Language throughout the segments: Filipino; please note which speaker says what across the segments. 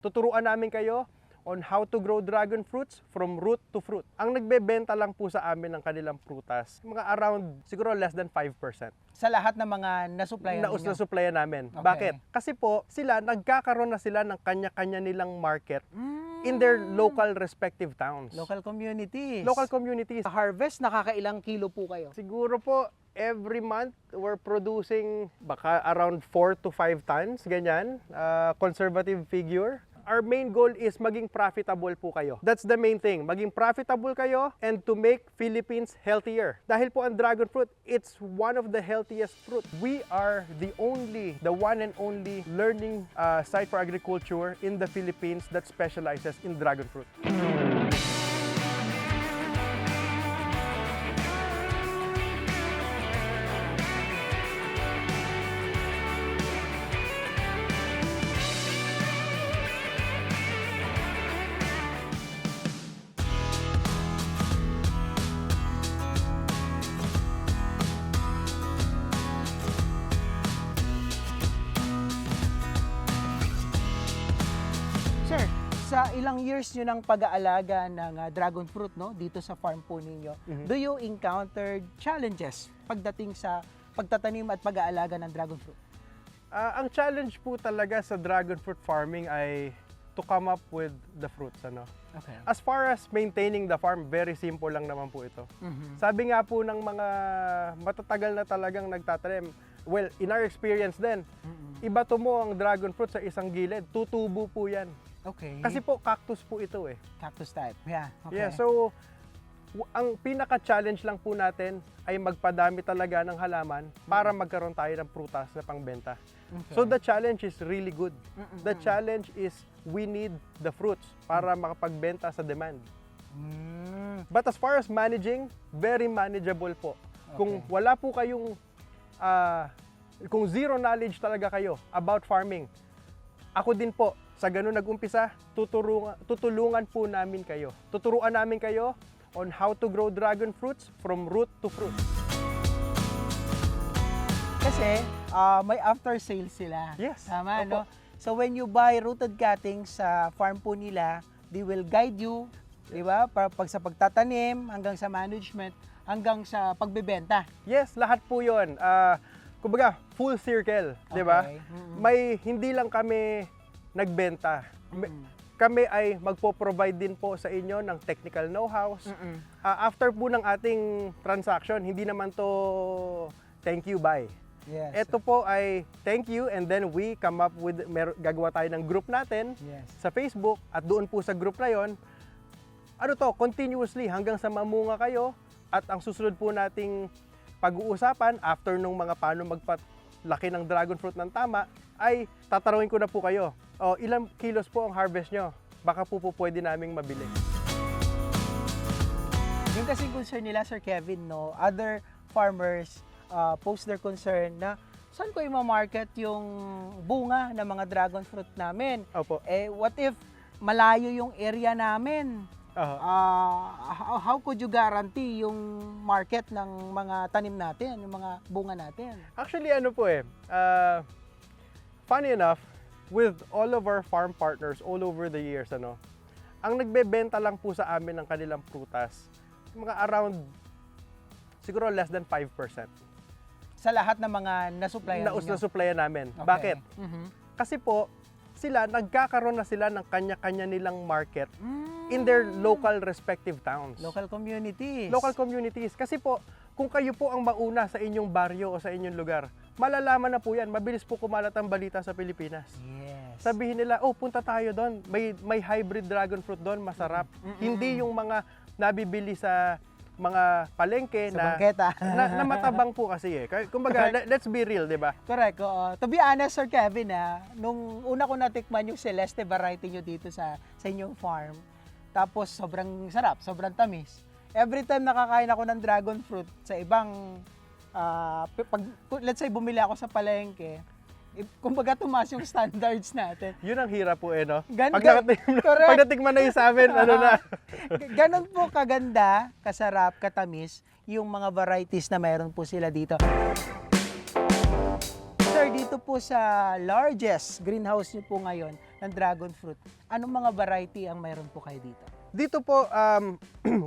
Speaker 1: Tuturuan namin kayo on how to grow dragon fruits from root to fruit. Ang nagbebenta lang po sa amin ng kanilang prutas, mga around siguro less than 5%.
Speaker 2: Sa lahat ng mga nasupplyan ninyo?
Speaker 1: Na-supplyan namin.
Speaker 2: Okay.
Speaker 1: Bakit? Kasi po, nagkakaroon na sila ng kanya-kanya nilang market in their local respective towns.
Speaker 2: Local communities.
Speaker 1: Local communities.
Speaker 2: Sa harvest, nakakailang kilo po kayo?
Speaker 1: Siguro po, every month, we're producing baka around 4 to 5 tons, ganyan. Conservative figure. Our main goal is maging profitable po kayo. That's the main thing. Maging profitable kayo and to make Philippines healthier. Dahil po ang dragon fruit, it's one of the healthiest fruit. We are the one and only learning site for agriculture in the Philippines that specializes in dragon fruit.
Speaker 2: Sir, sa ilang years nyo ng pag-aalaga ng dragon fruit dito sa farm po ninyo, do you encounter challenges pagdating sa pagtatanim at pag-aalaga ng dragon fruit?
Speaker 1: Ang challenge po talaga sa dragon fruit farming ay to come up with the fruits.
Speaker 2: Okay.
Speaker 1: As far as maintaining the farm, very simple lang naman po ito. Sabi nga po ng mga matatagal na talagang nagtatanim, well, in our experience din, ibato mo ang dragon fruit sa isang gilid, tutubo po yan.
Speaker 2: Okay.
Speaker 1: Kasi po, cactus po ito eh.
Speaker 2: Cactus type. Yeah. Okay.
Speaker 1: Yeah, so, ang pinaka-challenge lang po natin ay magpadami talaga ng halaman para magkaroon tayo ng prutas na pangbenta.
Speaker 2: Okay.
Speaker 1: So, the challenge is really good. The challenge is we need the fruits para makapagbenta sa demand. But as far as managing, very manageable po. Kung wala po kayong, kung zero knowledge talaga kayo about farming, ako din po, sa ganun nag-umpisa, tutulungan po namin kayo. Tuturuan namin kayo on how to grow dragon fruits from root to fruit.
Speaker 2: Kasi may after sales sila.
Speaker 1: Yes.
Speaker 2: Tama,
Speaker 1: Opo.
Speaker 2: no? So when you buy rooted cuttings sa farm po nila, they will guide you, di ba? Pag sa pagtatanim, hanggang sa management, hanggang sa pagbebenta.
Speaker 1: Yes, lahat po yun. Kumbaga, full circle, di ba?
Speaker 2: Okay.
Speaker 1: May hindi lang kami nagbenta. Kami ay magpo-provide din po sa inyo ng technical know-hows. After po ng ating transaction, hindi naman to thank you, bye.
Speaker 2: Yes.
Speaker 1: Ito po ay thank you and then we come up with, gagawa tayo ng group natin
Speaker 2: Yes.
Speaker 1: sa Facebook at doon po sa group na yon, continuously hanggang sa mamunga kayo at ang susunod po nating pag-uusapan after nung mga paano magpalaki ng dragon fruit ng tama ay tatanungin ko na po kayo. Ilang kilos po ang harvest nyo? Baka po pwede naming mabili.
Speaker 2: Yung kasi concern nila, Sir Kevin, other farmers post their concern na saan ko i-market yung bunga ng mga dragon fruit namin?
Speaker 1: Opo.
Speaker 2: What if malayo yung area namin? How could you guarantee yung market ng mga tanim natin, yung mga bunga natin?
Speaker 1: Actually, funny enough, with all of our farm partners all over the years, ang nagbebenta lang po sa amin ng kanilang prutas, mga around, siguro less than 5%.
Speaker 2: Sa lahat ng mga nasupplyan ninyo?
Speaker 1: Na-supplyan namin.
Speaker 2: Okay.
Speaker 1: Bakit? Kasi po, nagkakaroon na sila ng kanya-kanya nilang market in their local respective towns.
Speaker 2: Local communities.
Speaker 1: Local communities. Kasi po, kung kayo po ang mauna sa inyong baryo o sa inyong lugar, malalaman na po yan. Mabilis po kumalat ang balita sa Pilipinas.
Speaker 2: Yes.
Speaker 1: Sabihin nila, punta tayo doon. May hybrid dragon fruit doon, masarap. Hindi yung mga nabibili sa mga palengke
Speaker 2: Sa bangketa.
Speaker 1: na matabang po kasi eh. Kumbaga, let's be real, di ba?
Speaker 2: Correct. To be honest, Sir Kevin, nung una ko natikman yung Celeste variety nyo dito sa inyong farm, tapos sobrang sarap, sobrang tamis. Every time nakakain ako ng dragon fruit sa ibang, let's say bumili ako sa palengke, kumbaga tumaas yung standards natin.
Speaker 1: Yun ang hirap po no?
Speaker 2: Correct.
Speaker 1: Pag natikman na yung sa amin, na?
Speaker 2: Ganon po kaganda, kasarap, katamis, yung mga varieties na meron po sila dito. Sir, dito po sa largest greenhouse niyo po ngayon, ng dragon fruit. Anong mga variety ang mayroon po kayo dito?
Speaker 1: Dito po,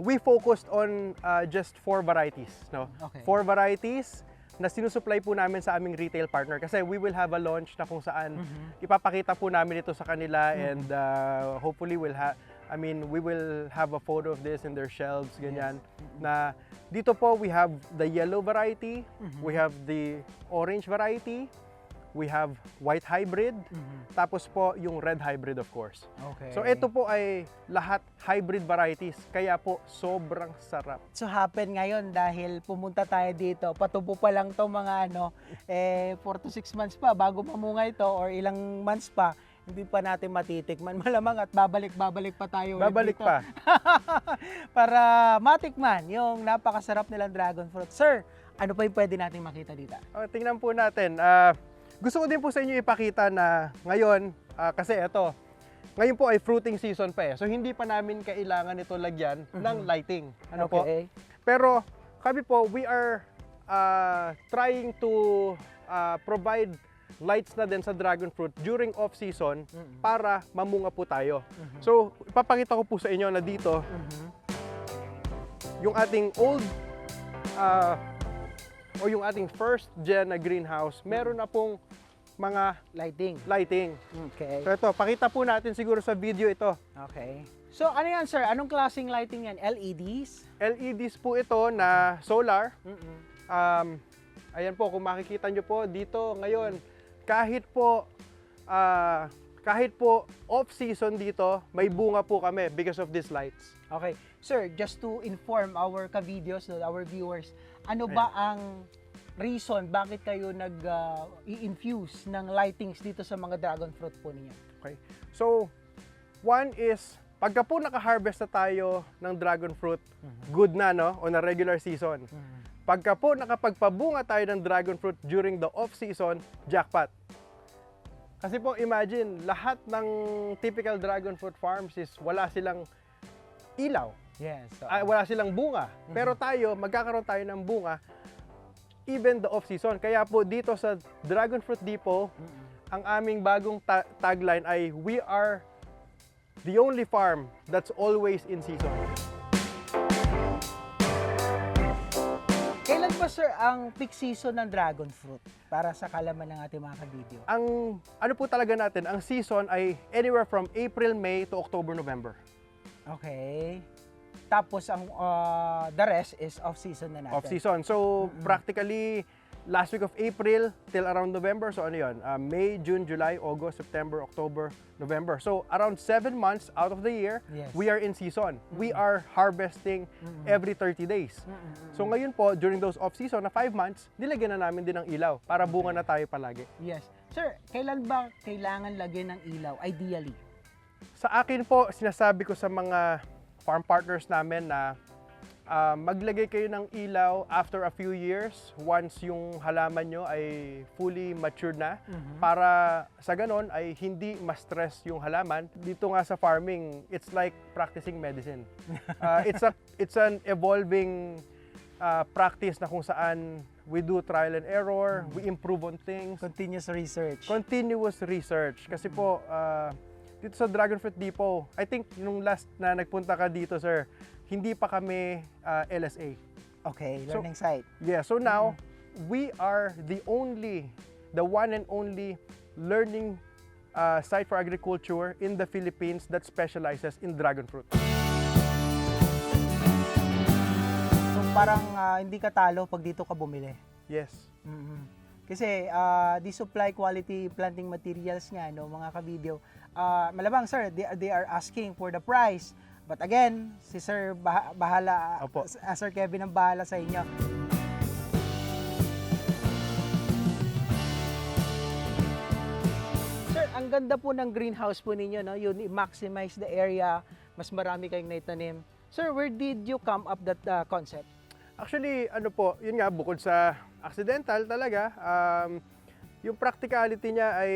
Speaker 1: we focused on just 4 varieties. No?
Speaker 2: Okay.
Speaker 1: 4 varieties na sinusupply po namin sa aming retail partner. Kasi we will have a launch na kung saan ipapakita po namin ito sa kanila and hopefully we will have a photo of this in their shelves, ganyan. Na dito po, we have the yellow variety, we have the orange variety, we have white hybrid, tapos po yung red hybrid of course.
Speaker 2: Okay.
Speaker 1: So ito po ay lahat hybrid varieties, kaya po sobrang sarap.
Speaker 2: So happen ngayon dahil pumunta tayo dito, patubo pa lang to mga 4 to 6 months pa bago mamunga ito or ilang months pa, hindi pa natin matitikman. Malamang at babalik pa tayo.
Speaker 1: Babalik
Speaker 2: dito.
Speaker 1: pa.
Speaker 2: Para matikman yung napakasarap nilang dragon fruit. Sir, ano pa yung pwede natin makita dito?
Speaker 1: Tingnan po natin. Gusto ko din po sa inyo ipakita na ngayon, kasi ito, ngayon po ay fruiting season pa eh. So hindi pa namin kailangan ito lagyan ng lighting. Ano po? Pero kami po, we are trying to provide lights na din sa dragon fruit during off-season para mamunga po tayo. So ipapakita ko po sa inyo na dito, yung ating old o yung ating first gen na greenhouse, meron na pong mga lighting.
Speaker 2: Okay.
Speaker 1: So ito, pakita po natin siguro sa video ito.
Speaker 2: Okay. So ano yan, sir? Anong klaseng lighting yan? LEDs?
Speaker 1: LEDs po ito na solar. Ayan po, kung makikita nyo po dito ngayon, kahit po off-season dito, may bunga po kami because of these lights.
Speaker 2: Okay. Sir, just to inform our ka-videos, our viewers, ano ba ang reason bakit kayo nag-i-infuse ng lightings dito sa mga dragon fruit po ninyo?
Speaker 1: Okay. So, one is, pagka po naka-harvest na tayo ng dragon fruit, good na, no? On a regular season. Pagka po nakapagpabunga tayo ng dragon fruit during the off-season, jackpot. Kasi po, imagine, lahat ng typical dragon fruit farms is wala silang ilaw.
Speaker 2: Yes. So,
Speaker 1: Wala silang bunga. Pero tayo, magkakaroon tayo ng bunga even the off-season. Kaya po dito sa Dragon Fruit Depot, ang aming bagong tagline ay, we are the only farm that's always in season.
Speaker 2: kailan ba, sir, ang peak season ng dragon fruit para sa kalaman ng ating mga ka-video?
Speaker 1: Ang ano po talaga natin, ang season ay anywhere from April, May to October, November.
Speaker 2: Okay. Tapos ang the rest is off-season na natin.
Speaker 1: Off-season. So, practically, last week of April till around November. So, ano yun? May, June, July, August, September, October, November. So, around 7 months out of the year,
Speaker 2: Yes.
Speaker 1: we are in season. We are harvesting every 30 days. So, ngayon po, during those off-season na 5 months, nilagyan na namin din ng ilaw para bunga na tayo palagi.
Speaker 2: Yes. Sir, kailan ba kailangan lagyan ng ilaw, ideally?
Speaker 1: Sa akin po, sinasabi ko sa mga farm partners namin na maglagay kayo ng ilaw after a few years once yung halaman nyo ay fully matured na para sa ganon ay hindi ma-stress yung halaman. Dito nga sa farming, it's like practicing medicine. It's an evolving practice na kung saan we do trial and error, we improve on things.
Speaker 2: Continuous research.
Speaker 1: Continuous research. Kasi po, dito sa Dragon Fruit Depot, I think nung last na nagpunta ka dito, sir, hindi pa kami LSA.
Speaker 2: Okay, learning site.
Speaker 1: Yeah, so now, we are the one and only learning site for agriculture in the Philippines that specializes in dragon fruit.
Speaker 2: So parang hindi ka talo pag dito ka bumili.
Speaker 1: Yes.
Speaker 2: Kasi the supply quality planting materials nga, no, mga ka-video, malamang, sir, they are asking for the price. But again, si Sir bahala,
Speaker 1: Opo.
Speaker 2: Sir Kevin ang bahala sa inyo. Sir, ang ganda po ng greenhouse po ninyo, no? Yun, maximize the area, mas marami kayong naitanim. Sir, where did you come up that concept?
Speaker 1: Actually, ano po, yun nga, bukod sa accidental talaga, yung practicality niya ay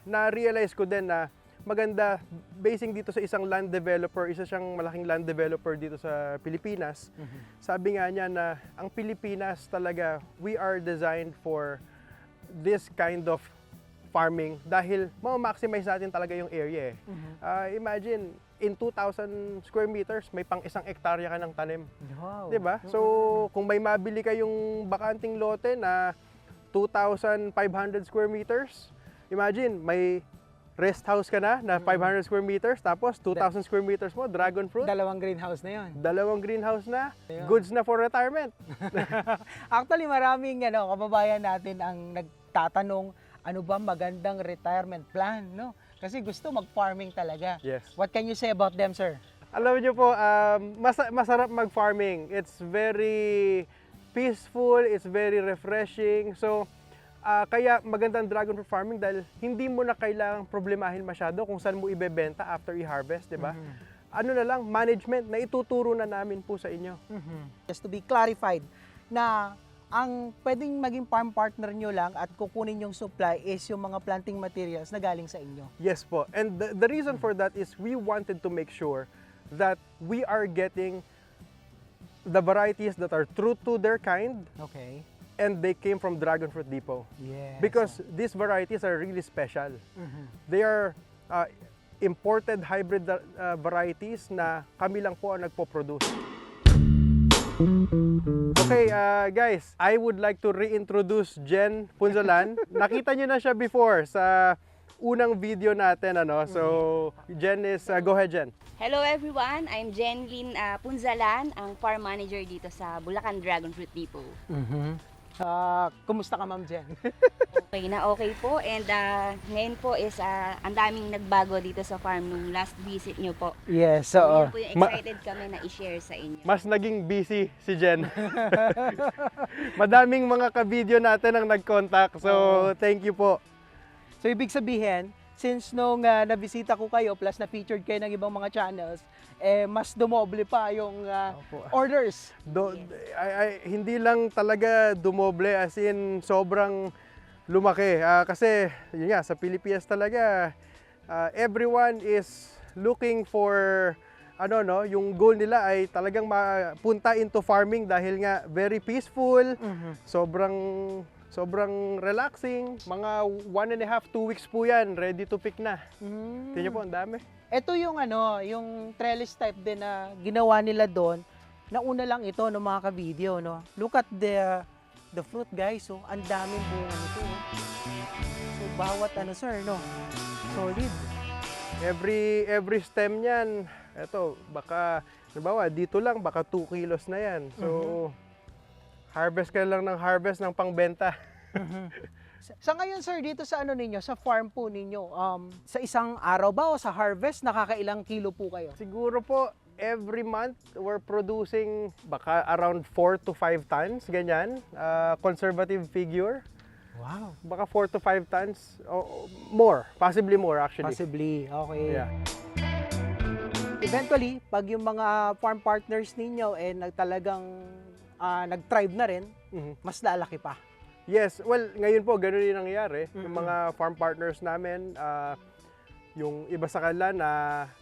Speaker 1: na-realize ko din na maganda, basing dito sa isang land developer, isa siyang malaking land developer dito sa Pilipinas. Sabi nga niya na ang Pilipinas talaga, we are designed for this kind of farming dahil ma-maximize natin talaga yung area eh. Imagine, in 2,000 square meters, may pang 1 hektarya ka ng tanim.
Speaker 2: Wow.
Speaker 1: 'Di ba? So, kung may mabili kayong bakanting lote na 2,500 square meters, imagine, may rest house ka na 500 square meters, tapos 2,000 square meters mo, dragon fruit.
Speaker 2: Dalawang greenhouse na yon.
Speaker 1: Dalawang greenhouse na, goods na for retirement.
Speaker 2: Actually, maraming kababayan natin ang nagtatanong, ano ba magandang retirement plan, no? Kasi gusto mag-farming talaga.
Speaker 1: Yes.
Speaker 2: What can you say about them, sir?
Speaker 1: Alam niyo po, masarap mag-farming. It's very peaceful, it's very refreshing. So, kaya magandang dragon fruit farming dahil hindi mo na kailangang problemahin masyado kung saan mo ibebenta after i-harvest, di ba? Ano na lang, management na ituturo na namin po sa inyo.
Speaker 2: Just to be clarified, na ang pwedeng maging farm partner nyo lang at kukunin yung supply is yung mga planting materials na galing sa inyo.
Speaker 1: Yes po. And the reason for that is we wanted to make sure that we are getting the varieties that are true to their kind
Speaker 2: Okay.
Speaker 1: and they came from Dragon Fruit Depot.
Speaker 2: Yes.
Speaker 1: Because these varieties are really special. They are imported hybrid varieties na kami lang po ang nagpo-produce. Okay, guys, I would like to reintroduce Jen Punzalan. Nakita niyo na siya before sa unang video natin, ano. So, Jen is, go ahead, Jen.
Speaker 3: Hello everyone, I'm Jenlyn Punzalan, ang farm manager dito sa Bulacan Dragon Fruit Depot.
Speaker 2: Kumusta ka, Ma'am Jen?
Speaker 3: Okay po, and ngayon po is ang daming nagbago dito sa farm nung last visit nyo po.
Speaker 2: Yes,
Speaker 3: Yun po yung excited kami na i-share sa inyo.
Speaker 1: Mas naging busy si Jen. Madaming mga ka-video natin ang nag-contact. So, thank you po.
Speaker 2: So, ibig sabihin, since nung nabisita ko kayo, plus na-featured kayo ng ibang mga channels, mas dumoble pa yung orders.
Speaker 1: Hindi lang talaga dumoble, as in sobrang lumaki. Kasi, yun nga, sa Pilipinas talaga, everyone is looking for, yung goal nila ay talagang mapunta into farming dahil nga very peaceful, sobrang relaxing. Mga 1.5, 2 weeks po yan, ready to pick na. Tingnan po, ang dami.
Speaker 2: Ito yung yung trellis type din na ginawa nila doon. Nauna lang ito ng mga ka-video, no. Look at the fruit, guys. So, ang daming bunga nito. So, bawat sir, no. Solid.
Speaker 1: Every stem niyan, eto, baka halimbawa dito lang baka 2 kilos na yan. So, harvest ka lang ng harvest ng pangbenta.
Speaker 2: Sa ngayon, sir, dito sa ninyo, sa farm po ninyo, sa isang araw ba o sa harvest, nakakailang kilo po kayo?
Speaker 1: Siguro po, every month, we're producing baka around 4 to 5 tons, ganyan. Conservative figure.
Speaker 2: Wow.
Speaker 1: Baka 4 to 5 tons, more, possibly more actually.
Speaker 2: Possibly, okay.
Speaker 1: Yeah.
Speaker 2: Eventually, pag yung mga farm partners ninyo talagang nag-thrive na rin, mas lalaki pa.
Speaker 1: Yes, well, ngayon po, ganun din nangyayari. Yung mga farm partners namin, yung iba sa kanila na,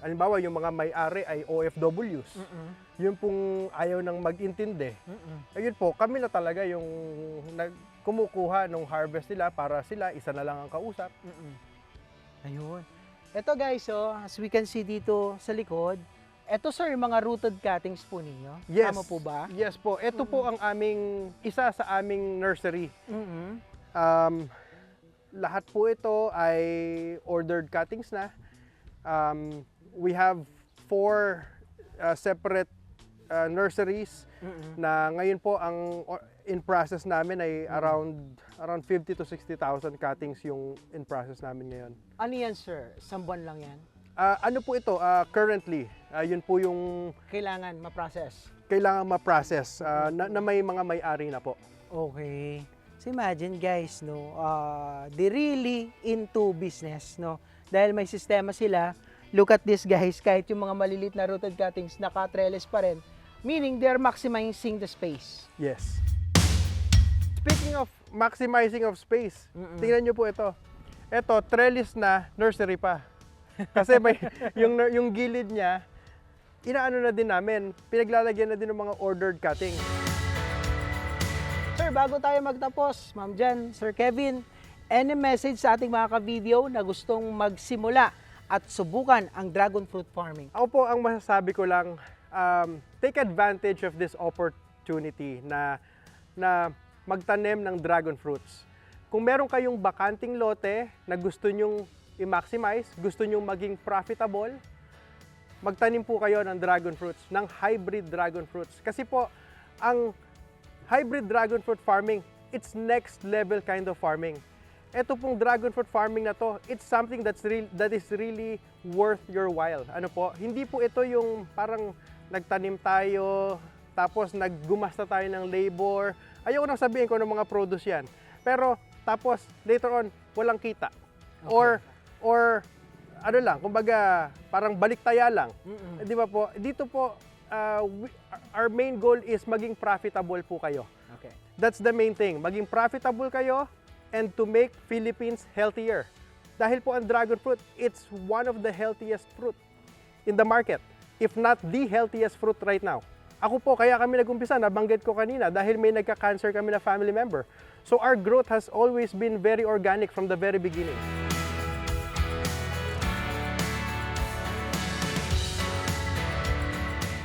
Speaker 1: halimbawa, yung mga may-ari ay OFWs. Yun pong ayaw nang mag-intindi. Ayun po, kami na talaga yung kumukuha ng harvest nila para sila, isa na lang ang kausap.
Speaker 2: Ayun. Ito guys, as we can see dito sa likod, ito sir, yung mga rooted cuttings po ninyo.
Speaker 1: Yes.
Speaker 2: Tama po ba?
Speaker 1: Yes po. Ito po ang isa sa aming nursery. Lahat po ito ay ordered cuttings na. We have 4 separate nurseries na ngayon po ang in process namin ay around 50 to 60,000 cuttings yung in process namin ngayon.
Speaker 2: Ano yan sir? Isang buwan lang yan?
Speaker 1: Ano po ito? Currently, yun po yung
Speaker 2: Kailangan ma-process?
Speaker 1: kailangan ma-process na may mga may-ari na po.
Speaker 2: Okay. So imagine guys, no, they really into business, no? Dahil may sistema sila. Look at this guys, kahit yung mga malilit na rooted cuttings naka-trellis pa rin. Meaning they're maximizing the space.
Speaker 1: Yes. Speaking of maximizing of space, tingnan nyo po ito. Ito, trellis na, nursery pa. Kasi may, yung gilid niya, inaano na din namin, pinaglalagyan na din ng mga ordered cutting.
Speaker 2: Sir, bago tayo magtapos, Ma'am Jen, Sir Kevin, Any message sa ating mga ka-video na gustong magsimula at subukan ang dragon fruit farming?
Speaker 1: Ako po, ang masasabi ko lang, take advantage of this opportunity na magtanim ng dragon fruits. Kung meron kayong bakanting lote na gusto nyong i-maximize, gusto nyong maging profitable, magtanim po kayo ng dragon fruits, ng hybrid dragon fruits. Kasi po, ang hybrid dragon fruit farming, it's next level kind of farming. Ito pong dragon fruit farming na to, it's something that is really worth your while. Ano po, hindi po ito yung parang nagtanim tayo, tapos naggumasta tayo ng labor. Ayoko nang sabihin ko ng mga produce yan. Pero tapos later on, walang kita.
Speaker 2: Okay.
Speaker 1: Or ano lang, kumbaga parang baliktaya lang. Di ba po? Dito po, our main goal is maging profitable po kayo.
Speaker 2: Okay.
Speaker 1: That's the main thing. Maging profitable kayo and to make Philippines healthier. Dahil po ang dragon fruit, it's one of the healthiest fruit in the market. If not the healthiest fruit right now. Ako po, kaya kami nag-umpisa, nabanggit ko kanina, dahil may nagka-cancer kami na family member. So our growth has always been very organic from the very beginning.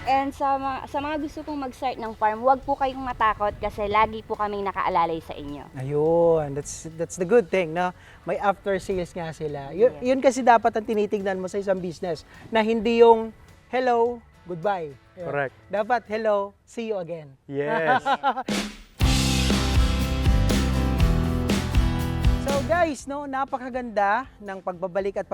Speaker 3: And sa mga gusto pong mag-start ng farm, huwag po kayong matakot kasi lagi po kaming nakaalalay sa inyo.
Speaker 2: Ayun, that's the good thing, no? May after sales nga sila. Yun kasi dapat ang tinitingnan mo sa isang business, na hindi yung hello, goodbye. Ayun.
Speaker 1: Correct.
Speaker 2: Dapat hello, see you again.
Speaker 1: Yes.
Speaker 2: So guys, no, napakaganda ng pagbabalik at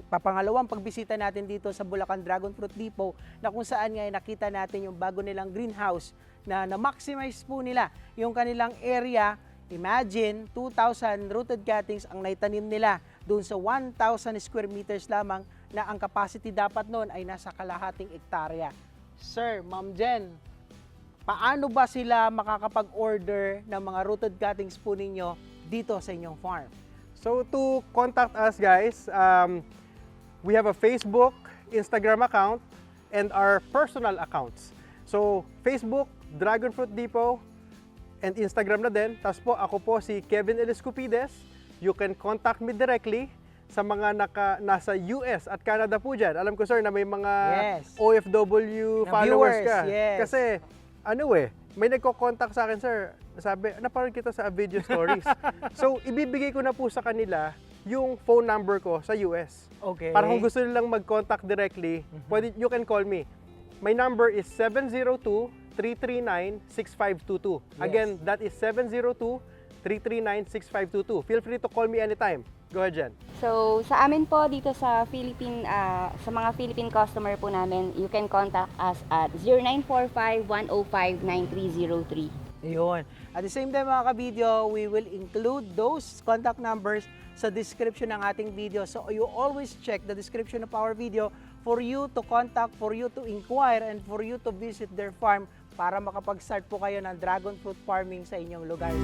Speaker 2: papangalawang pagbisita natin dito sa Bulacan Dragon Fruit Depot, na kung saan ngayon nakita natin yung bago nilang greenhouse na na-maximize po nila yung kanilang area. Imagine, 2,000 rooted cuttings ang naitanim nila doon sa 1,000 square meters lamang, na ang capacity dapat noon ay nasa kalahating ektarya. Sir, Ma'am Jen, paano ba sila makakapag-order ng mga rooted cuttings po ninyo dito sa inyong farm?
Speaker 1: So to contact us guys, we have a Facebook, Instagram account, and our personal accounts. So Facebook, Dragon Fruit Depot, and Instagram na din. Tapos po, ako po si Kevin Eliscupides. You can contact me directly sa mga nasa US at Canada po dyan. Alam ko sir na may mga
Speaker 2: Yes.
Speaker 1: OFW
Speaker 2: Na
Speaker 1: followers
Speaker 2: viewers,
Speaker 1: ka.
Speaker 2: yes.
Speaker 1: Kasi may nagko-contact sa akin, sir. Sabi, napanood kita sa video stories. So, ibibigay ko na po sa kanila yung phone number ko sa US.
Speaker 2: Okay.
Speaker 1: Para kung gusto nilang mag-contact directly, you can call me. My number is 702-339-6522.
Speaker 2: Yes.
Speaker 1: Again, that is 702-339-6522. Feel free to call me anytime. Go ahead, Jen.
Speaker 3: So, sa amin po dito sa sa mga Philippine customer po namin, you can contact us at 0945-105-9303.
Speaker 2: Ayun. At the same time mga ka-video, we will include those contact numbers sa description ng ating video. So you always check the description of our video for you to contact, for you to inquire, and for you to visit their farm para makapag-start po kayo ng dragon fruit farming sa inyong lugar.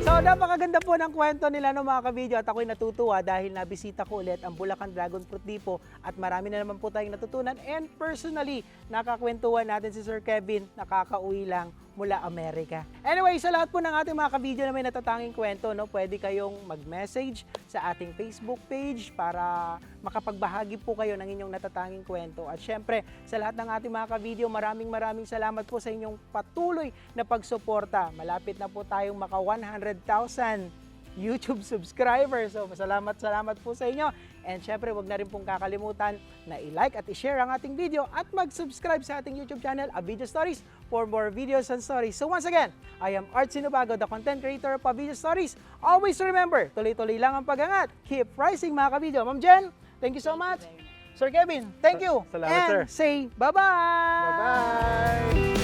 Speaker 2: So, napakaganda po ng kwento nila no mga ka-video, at ako'y natutuwa dahil nabisita ko ulit ang Bulacan Dragon Fruit Depot at marami na naman po tayong natutunan, and personally, nakakwentuhan natin si Sir Kevin, nakakauwi lang mula Amerika. Anyway, sa lahat po ng ating mga ka-video na may natatanging kwento, no, pwede kayong mag-message sa ating Facebook page para makapagbahagi po kayo ng inyong natatanging kwento. At syempre, sa lahat ng ating mga ka-video, maraming salamat po sa inyong patuloy na pagsuporta. Malapit na po tayong maka 100,000 YouTube subscribers. So, salamat po sa inyo. And syempre, wag na rin pong kakalimutan na i-like at i-share ang ating video at mag-subscribe sa ating YouTube channel, Video Stories, for more videos and stories. So once again, I am Art Sinubago, the content creator of Video Stories. Always remember, tuloy-tuloy lang ang pag-angat. Keep rising mga ka-video. Ma'am Jen, thank you so much. Sir Kevin, thank you.
Speaker 1: Salamat,
Speaker 2: and
Speaker 1: sir.
Speaker 2: say bye-bye.
Speaker 1: Bye-bye!